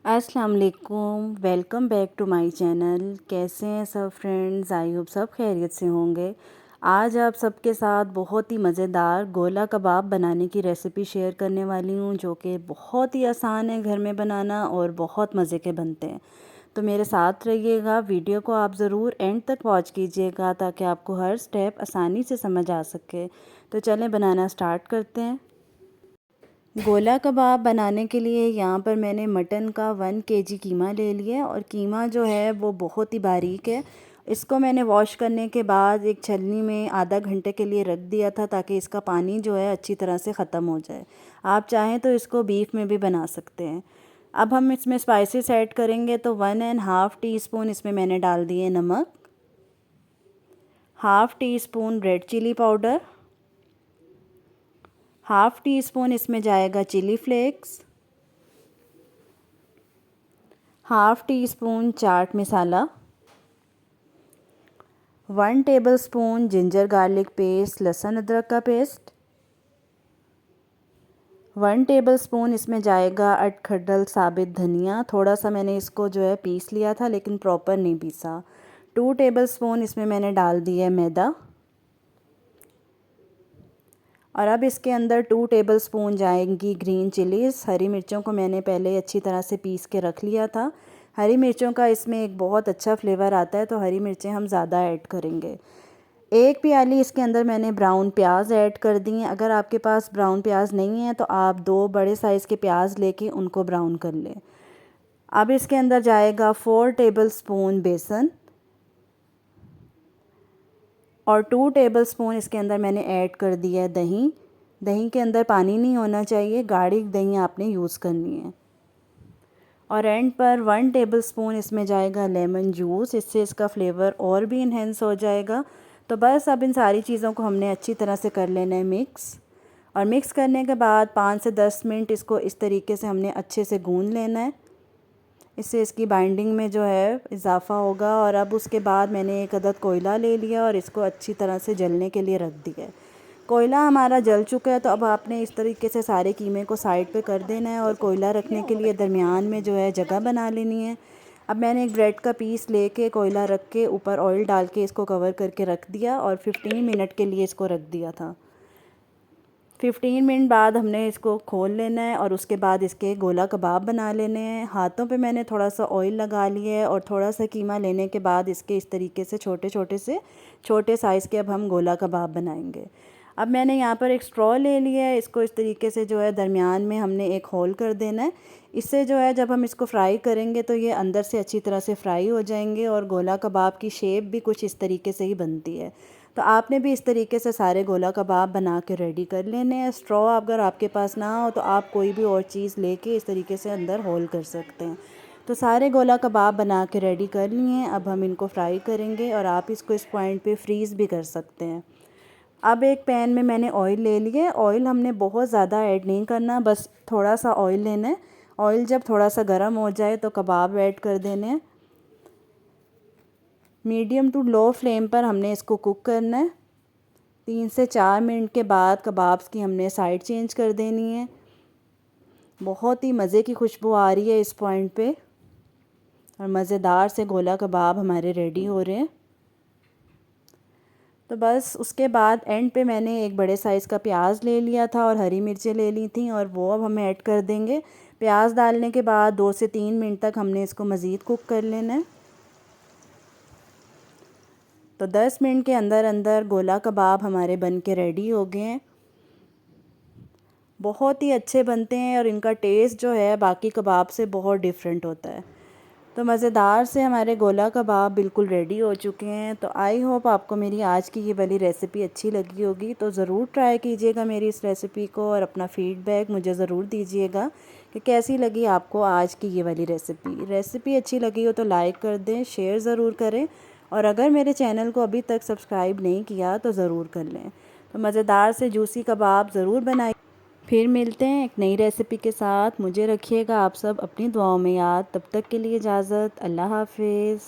अस्सलाम वालेकुम, welcome back to my channel. कैसे हैं सब फ्रेंड्स? आई होप सब खैरियत से होंगे। आज आप सबके साथ बहुत ही मज़ेदार गोला कबाब बनाने की रेसिपी शेयर करने वाली हूँ, जो कि बहुत ही आसान है घर में बनाना और बहुत मज़े के बनते हैं। तो मेरे साथ रहिएगा, वीडियो को आप ज़रूर एंड तक वॉच कीजिएगा ताकि आपको हर स्टेप आसानी से समझ आ सके। तो चलें बनाना स्टार्ट करते हैं। गोला कबाब बनाने के लिए यहाँ पर मैंने मटन का 1 केजी कीमा ले लिया और कीमा जो है वो बहुत ही बारीक है। इसको मैंने वॉश करने के बाद एक छलनी में आधा घंटे के लिए रख दिया था ताकि इसका पानी जो है अच्छी तरह से ख़त्म हो जाए। आप चाहें तो इसको बीफ में भी बना सकते हैं। अब हम इसमें स्पाइसेस ऐड करेंगे, तो 1.5 टीस्पून इसमें मैंने डाल दिए नमक, half teaspoon red chilli powder, half teaspoon इसमें जाएगा chilli flakes, half teaspoon chaat masala, 1 tablespoon ginger garlic paste लहसुन अदरक का पेस्ट, 1 टेबलस्पून इसमें जाएगा अटखडल साबित धनिया। थोड़ा सा मैंने इसको जो है पीस लिया था लेकिन प्रॉपर नहीं पीसा। 2 टेबलस्पून इसमें मैंने डाल दिया मैदा और अब इसके अंदर 2 टेबलस्पून जाएंगी ग्रीन चिलीज़। हरी मिर्चों को मैंने पहले अच्छी तरह से पीस के रख लिया था। हरी मिर्चों का इसमें एक बहुत अच्छा फ्लेवर आता है, तो हरी मिर्चें हम ज़्यादा ऐड करेंगे। 1 प्याली इसके अंदर मैंने ब्राउन प्याज ऐड कर दी हैं। अगर आपके पास ब्राउन प्याज नहीं है तो आप 2 बड़े साइज़ के प्याज लेके उनको ब्राउन कर लें। अब इसके अंदर जाएगा 4 टेबलस्पून बेसन और 2 टेबलस्पून इसके अंदर मैंने ऐड कर दिया है दही। दही के अंदर पानी नहीं होना चाहिए, गाढ़ी दही आपने यूज़ करनी है। और एंड पर 1 टेबलस्पून इसमें जाएगा लेमन जूस, इससे इसका फ्लेवर और भी इन्हेंस हो जाएगा। तो बस अब इन सारी चीज़ों को हमने अच्छी तरह से कर लेना है मिक्स। और मिक्स करने के बाद 5 से 10 मिनट इसको इस तरीके से हमने अच्छे से गूंद लेना है। इससे इसकी बाइंडिंग में जो है इजाफ़ा होगा। और अब उसके बाद मैंने एक अदद कोयला ले लिया और इसको अच्छी तरह से जलने के लिए रख दिया। कोयला हमारा जल चुका है, तो अब आपने इस तरीके से सारे कीमे को साइड पे कर देना है और कोयला रखने के लिए दरमियान में जो है जगह बना लेनी है। अब मैंने एक ब्रेड का पीस लेके कोयला रख के ऊपर ऑयल डाल के इसको कवर करके रख दिया और 15 मिनट के लिए इसको रख दिया था। 15 मिनट बाद हमने इसको खोल लेना है और उसके बाद इसके गोला कबाब बना लेने हैं। हाथों पे मैंने थोड़ा सा ऑयल लगा लिया है और थोड़ा सा कीमा लेने के बाद इसके इस तरीके से छोटे साइज़ के अब हम गोला कबाब बनाएंगे। अब मैंने यहाँ पर एक स्ट्रॉ ले लिया है, इसको इस तरीके से जो है दरमियान में हमने एक होल कर देना है। इससे जो है जब हम इसको फ्राई करेंगे तो ये अंदर से अच्छी तरह से फ्राई हो जाएंगे और गोला कबाब की शेप भी कुछ इस तरीके से ही बनती है। तो आपने भी इस तरीके से सारे गोला कबाब बना के रेडी कर लेने हैं। स्ट्रॉ अगर आपके पास ना हो तो आप कोई भी और चीज़ लेके इस तरीके से अंदर होल कर सकते हैं। तो सारे गोला कबाब बना के रेडी कर लिए हैं। अब हम इनको फ्राई करेंगे और आप इसको इस पॉइंट पे फ्रीज़ भी कर सकते हैं। अब एक पैन में मैंने ऑयल ले लिया। ऑयल हमने बहुत ज़्यादा ऐड नहीं करना, बस थोड़ा सा ऑयल लेना है। ऑयल जब थोड़ा सा गर्म हो जाए तो कबाब ऐड कर देने हैं। मीडियम टू लो फ्लेम पर हमने इसको कुक करना है। 3 से 4 मिनट के बाद कबाब्स की हमने साइड चेंज कर देनी है। बहुत ही मज़े की खुशबू आ रही है इस पॉइंट पे और मज़ेदार से गोला कबाब हमारे रेडी हो रहे हैं। तो बस उसके बाद एंड पे मैंने एक बड़े साइज़ का प्याज ले लिया था और हरी मिर्चें ले ली थी और वो अब हम ऐड कर देंगे। प्याज डालने के बाद 2 से 3 मिनट तक हमने इसको मज़ीद कुक कर लेना है। तो 10 मिनट के अंदर अंदर गोला कबाब हमारे बन के रेडी हो गए हैं। बहुत ही अच्छे बनते हैं और इनका टेस्ट जो है बाकी कबाब से बहुत डिफरेंट होता है। तो मज़ेदार से हमारे गोला कबाब बिल्कुल रेडी हो चुके हैं। तो आई होप आपको मेरी आज की ये वाली रेसिपी अच्छी लगी होगी। तो ज़रूर ट्राई कीजिएगा मेरी इस रेसिपी को और अपना फ़ीडबैक मुझे ज़रूर दीजिएगा कि कैसी लगी आपको आज की ये वाली रेसिपी अच्छी लगी हो तो लाइक कर दें, शेयर ज़रूर करें और अगर मेरे चैनल को अभी तक सब्सक्राइब नहीं किया तो ज़रूर कर लें। तो मज़ेदार से जूसी कबाब ज़रूर बनाइए। फिर मिलते हैं एक नई रेसिपी के साथ। मुझे रखिएगा आप सब अपनी दुआओं में याद। तब तक के लिए इजाज़त। अल्लाह हाफ़िज़।